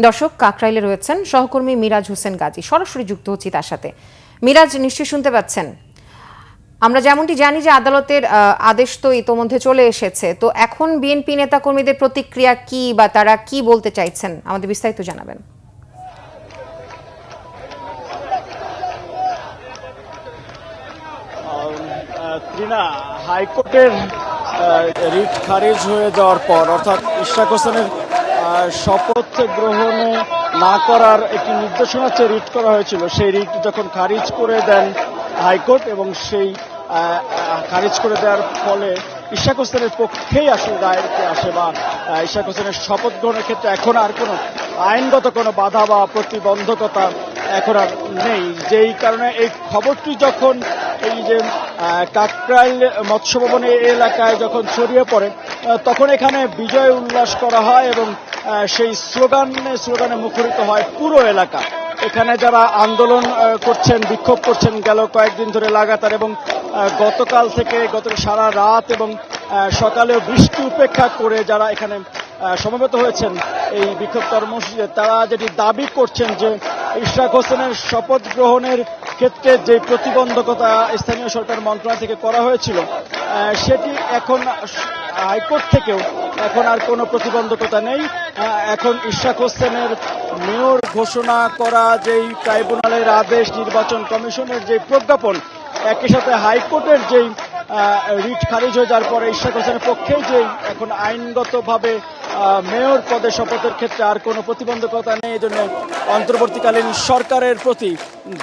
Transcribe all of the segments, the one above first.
দর্শক, কাকরাইলে রয়েছেন সহকর্মী মিরাজ হোসেন গাজী। সরাসরি যুক্ত হচ্ছি তার সাথে। মিরাজ, নিশ্চয়ই শুনতে পাচ্ছেন। আমরা যেমনটি জানি যে আদালতের আদেশ তো ইতোমধ্যে চলে এসেছে, তো এখন বিএনপি নেতাকর্মীদের প্রতিক্রিয়া কি বা তারা কি বলতে চাইছেন, আমাদের বিস্তারিত জানাবেন। হাইকোর্টের রিট খারিজ হয়ে যাওয়ার পর, অর্থাৎ ইশরাক হোসেনের শপথ গ্রহণে না করার একটি নির্দেশনা রিট করা হয়েছিল, সেই রিট যখন খারিজ করে দেন হাইকোর্ট, এবং সেই খারিজ করে দেওয়ার ফলে ইশরাক হোসেনের পক্ষেই আসলে রায়টি আসে, বা ইশরাক হোসেনের শপথ গ্রহণের ক্ষেত্রে এখন আর কোনো আইনগত কোনো বাধা বা প্রতিবন্ধকতা এখন আর নেই। যেই কারণে এই খবরটি যখন এই যে কাকরাইল মৎস্য ভবন এলাকায় যখন ছড়িয়ে পড়ে, তখন এখানে বিজয় উল্লাস করা হয় এবং সেই স্লোগানে মুখরিত হয় পুরো এলাকা। এখানে যারা আন্দোলন করছেন, বিক্ষোভ করছেন গেল কয়েকদিন ধরে লাগাতার, এবং গতকাল থেকে সারা রাত এবং সকালেও বৃষ্টি উপেক্ষা করে যারা এখানে সমবেত হয়েছেন এই বিক্ষোভ কর্মসূচিতে, তারা যেটি দাবি করছেন যে ইশরাক হোসেনের শপথ গ্রহণের ক্ষেত্রে যে প্রতিবন্ধকতা স্থানীয় সরকার মন্ত্রণালয় থেকে করা হয়েছিল, সেটি এখন হাইকোর্ট থেকেও এখন আর কোনো প্রতিবন্ধকতা নেই। এখন ইশরাক হোসেনের মেয়র ঘোষণা করা যেই ট্রাইব্যুনালের আদেশ, নির্বাচন কমিশনের যে প্রজ্ঞাপন, একই সাথে হাইকোর্টের যেই রিট খারিজ হয়ে যাওয়ার পরে ইশরাক হোসেনের পক্ষেই যে এখন আইনগতভাবে মেয়র পদে শপথের ক্ষেত্রে আর কোনো প্রতিবন্ধকতা নেই। এই জন্য অন্তর্বর্তীকালীন সরকারের প্রতি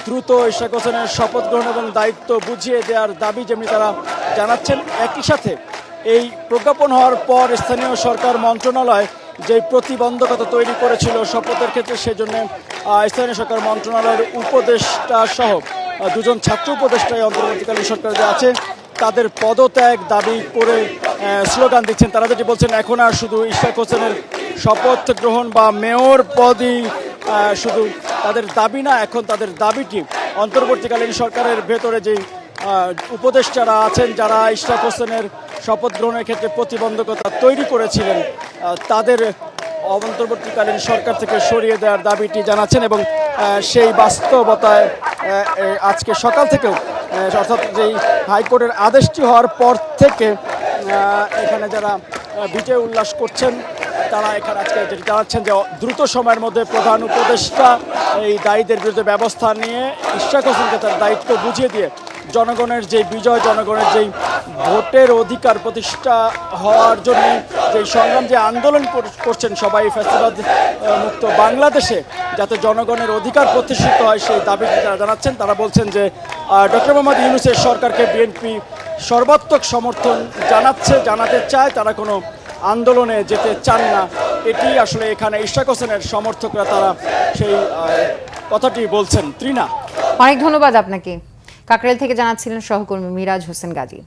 দ্রুত ইশরাক হোসেনের শপথ গ্রহণ এবং দায়িত্ব বুঝিয়ে দেওয়ার দাবি যেমনি তারা জানাচ্ছেন, একই সাথে এই প্রজ্ঞাপন হওয়ার পর স্থানীয় সরকার মন্ত্রণালয় যে প্রতিবন্ধকতা তৈরি করেছিল শপথের ক্ষেত্রে, সেজন্য স্থানীয় সরকার মন্ত্রণালয়ের উপদেষ্টা সহ দুজন ছাত্র উপদেষ্টায় অন্তর্বর্তীকালীন সরকার যে আছে তাদের পদত্যাগ দাবি করে স্লোগান দিচ্ছেন। তারা যেটি বলছেন, এখন আর শুধু ইশরাক হোসেনের শপথ গ্রহণ বা মেয়র পদই শুধু তাদের দাবি না, এখন তাদের দাবিটি অন্তর্বর্তীকালীন সরকারের ভেতরে যেই উপদেষ্টারা আছেন, যারা ইশরাক হোসেনের শপথ গ্রহণের ক্ষেত্রে প্রতিবন্ধকতা তৈরি করেছিলেন, তাদের অন্তর্বর্তীকালীন সরকার থেকে সরিয়ে দেওয়ার দাবিটি জানাচ্ছেন। এবং সেই বাস্তবতায় আজকে সকাল থেকেও, অর্থাৎ যেই হাইকোর্টের আদেশটি হওয়ার পর থেকে এখানে যারা বিজয় উল্লাস করছেন, তারা এখানে আজকে যেটি জানাচ্ছেন যে দ্রুত সময়ের মধ্যে প্রধান উপদেষ্টা এই দায়ীদের বিরুদ্ধে ব্যবস্থা নিয়ে ইশরাক হোসেনকে তার দায়িত্ব বুঝিয়ে দিয়ে জনগণের যে বিজয়, জনগণের যেই ভোটের অধিকার প্রতিষ্ঠা হওয়ার জন্য যে সংগ্রাম, যে আন্দোলন করছেন সবাই ফ্যাসিবাদ মুক্ত বাংলাদেশে, যাতে জনগণের অধিকার প্রতিষ্ঠিত হয়, সেই দাবিটি তারা জানাচ্ছেন। তারা বলছেন যে ডক্টর মোহাম্মদ ইউনূসের সরকারকে বিএনপি সর্বাত্মক সমর্থন জানাতে চায়, তারা কোনো আন্দোলনে যেতে চান না। এটি আসলে এখানে ইশরাক হোসেনের সমর্থকরা তারা সেই কথাটি বলছেন। ত্রিনা, অনেক ধন্যবাদ আপনাকে। কাকরাইল থেকে জানাচ্ছিলেন সহকর্মী মিরাজ হোসেন গাজী।